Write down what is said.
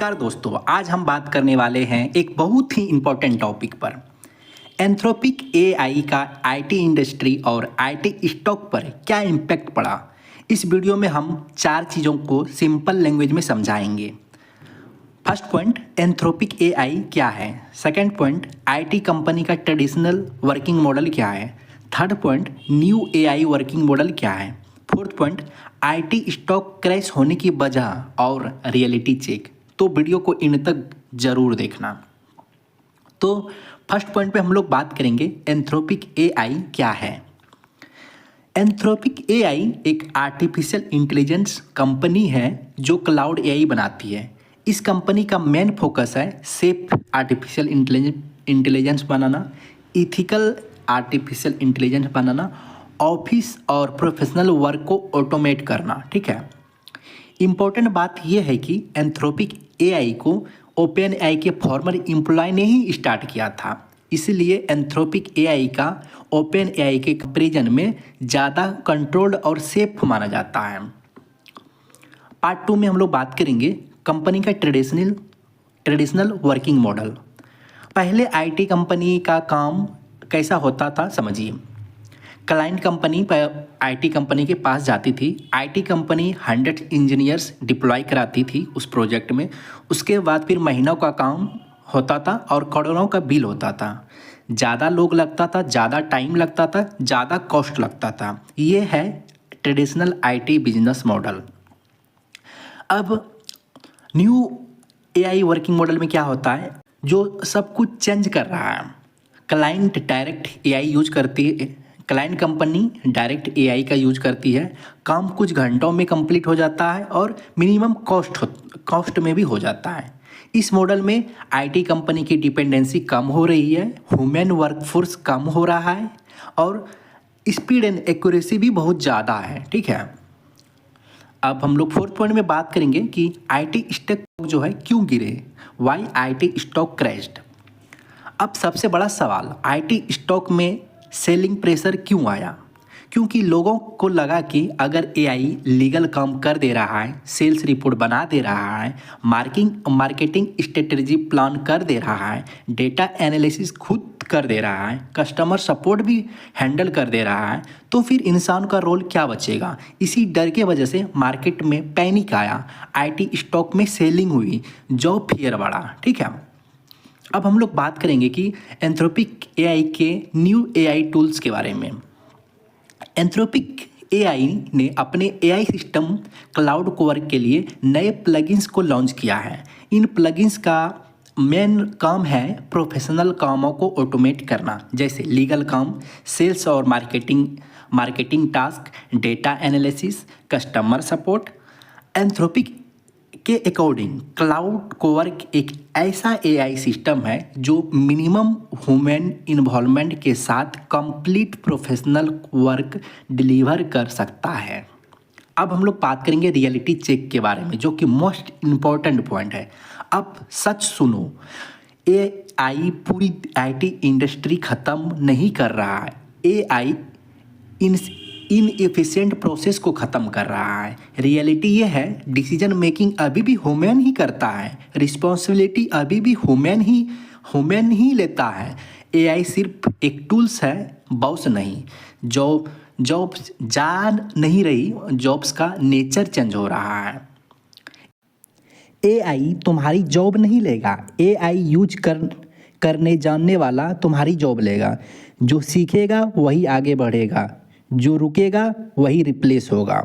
नमस्कार दोस्तों, आज हम बात करने वाले हैं एक बहुत ही इम्पोर्टेंट टॉपिक पर। एंथ्रोपिक एआई का आईटी इंडस्ट्री और आईटी स्टॉक पर क्या इम्पैक्ट पड़ा। इस वीडियो में हम 4 चीज़ों को सिंपल लैंग्वेज में समझाएंगे। फर्स्ट पॉइंट, एंथ्रोपिक एआई क्या है। सेकंड पॉइंट, आईटी कंपनी का ट्रेडिशनल वर्किंग मॉडल क्या है। Third point, new AI working model क्या है। Fourth point, IT stock crash होने की वजह और रियलिटी चेक। तो वीडियो को इन तक जरूर देखना। तो फर्स्ट पॉइंट पे हम लोग बात करेंगे एंथ्रोपिक एआई क्या है। एंथ्रोपिक एआई एक आर्टिफिशियल इंटेलिजेंस कंपनी है जो क्लाउड एआई बनाती है। इस कंपनी का मेन फोकस है सेफ आर्टिफिशियल इंटेलिजेंस बनाना, इथिकल आर्टिफिशियल इंटेलिजेंस बनाना, ऑफिस और प्रोफेशनल वर्क को ऑटोमेट करना। ठीक है, इम्पोर्टेंट बात यह है कि एंथ्रोपिक एआई को ओपन एआई के फॉर्मर एम्प्लॉय ने ही स्टार्ट किया था, इसलिए एंथ्रोपिक एआई का ओपन एआई के कंपेरिजन में ज़्यादा कंट्रोल्ड और सेफ माना जाता है। पार्ट 2 में हम लोग बात करेंगे कंपनी का ट्रेडिशनल वर्किंग मॉडल। पहले आईटी कंपनी का काम कैसा होता था समझिए। क्लाइंट कंपनी आईटी कंपनी के पास जाती थी। आईटी कंपनी 100 इंजीनियर्स डिप्लॉय कराती थी उस प्रोजेक्ट में। उसके बाद फिर महीनों का काम होता था और करोड़ों का बिल होता था। ज़्यादा लोग लगता था, ज़्यादा टाइम लगता था, ज़्यादा कॉस्ट लगता था। ये है ट्रेडिशनल आईटी बिजनेस मॉडल। अब न्यू एआई वर्किंग मॉडल में क्या होता है, जो सब कुछ चेंज कर रहा है। क्लाइंट डायरेक्ट एआई यूज करती है, क्लाइंट कंपनी डायरेक्ट एआई का यूज करती है। काम कुछ घंटों में कंप्लीट हो जाता है और मिनिमम कॉस्ट में भी हो जाता है। इस मॉडल में आईटी कंपनी की डिपेंडेंसी कम हो रही है, ह्यूमन वर्कफोर्स कम हो रहा है और स्पीड एंड एक्यूरेसी भी बहुत ज़्यादा है। ठीक है, अब हम लोग फोर्थ पॉइंट में बात करेंगे कि आईटी स्टॉक जो है क्यों गिरे, वाई आईटी स्टॉक क्रैश्ड। अब सबसे बड़ा सवाल, आईटी स्टॉक में सेलिंग प्रेशर क्यों आया। क्योंकि लोगों को लगा कि अगर एआई लीगल काम कर दे रहा है, सेल्स रिपोर्ट बना दे रहा है, मार्केटिंग स्ट्रेटजी प्लान कर दे रहा है, डेटा एनालिसिस खुद कर दे रहा है, कस्टमर सपोर्ट भी हैंडल कर दे रहा है, तो फिर इंसान का रोल क्या बचेगा। इसी डर के वजह से मार्केट में पैनिक आया, आईटी स्टॉक में सेलिंग हुई, जॉब फियर बढ़ा। ठीक है, अब हम लोग बात करेंगे कि एंथ्रोपिक एआई के न्यू एआई टूल्स के बारे में। एंथ्रोपिक एआई ने अपने एआई सिस्टम क्लाउड कोवर के लिए नए प्लगइन्स को लॉन्च किया है। इन प्लगइन्स का मेन काम है प्रोफेशनल कामों को ऑटोमेट करना, जैसे लीगल काम, सेल्स और marketing task, data analysis, customer support. Anthropic के अकॉर्डिंग क्लाउड कोवर्क एक ऐसा एआई सिस्टम है जो मिनिमम ह्यूमन इन्वॉल्वमेंट के साथ कंप्लीट प्रोफेशनल वर्क डिलीवर कर सकता है। अब हम लोग बात करेंगे रियलिटी चेक के बारे में, जो कि मोस्ट इम्पॉर्टेंट पॉइंट है। अब सच सुनो, एआई पूरी आईटी इंडस्ट्री ख़त्म नहीं कर रहा है। एआई इनएफिशिएंट प्रोसेस को ख़त्म कर रहा है। रियलिटी ये है, डिसीजन मेकिंग अभी भी ह्यूमन ही करता है, रिस्पॉन्सिबिलिटी अभी भी ह्यूमन ही लेता है। एआई सिर्फ एक टूल्स है, बॉस नहीं। जॉब्स जा नहीं रही, जॉब्स का नेचर चेंज हो रहा है। एआई तुम्हारी जॉब नहीं लेगा, एआई यूज करने जानने वाला तुम्हारी जॉब लेगा। जो सीखेगा वही आगे बढ़ेगा, जो रुकेगा वही रिप्लेस होगा।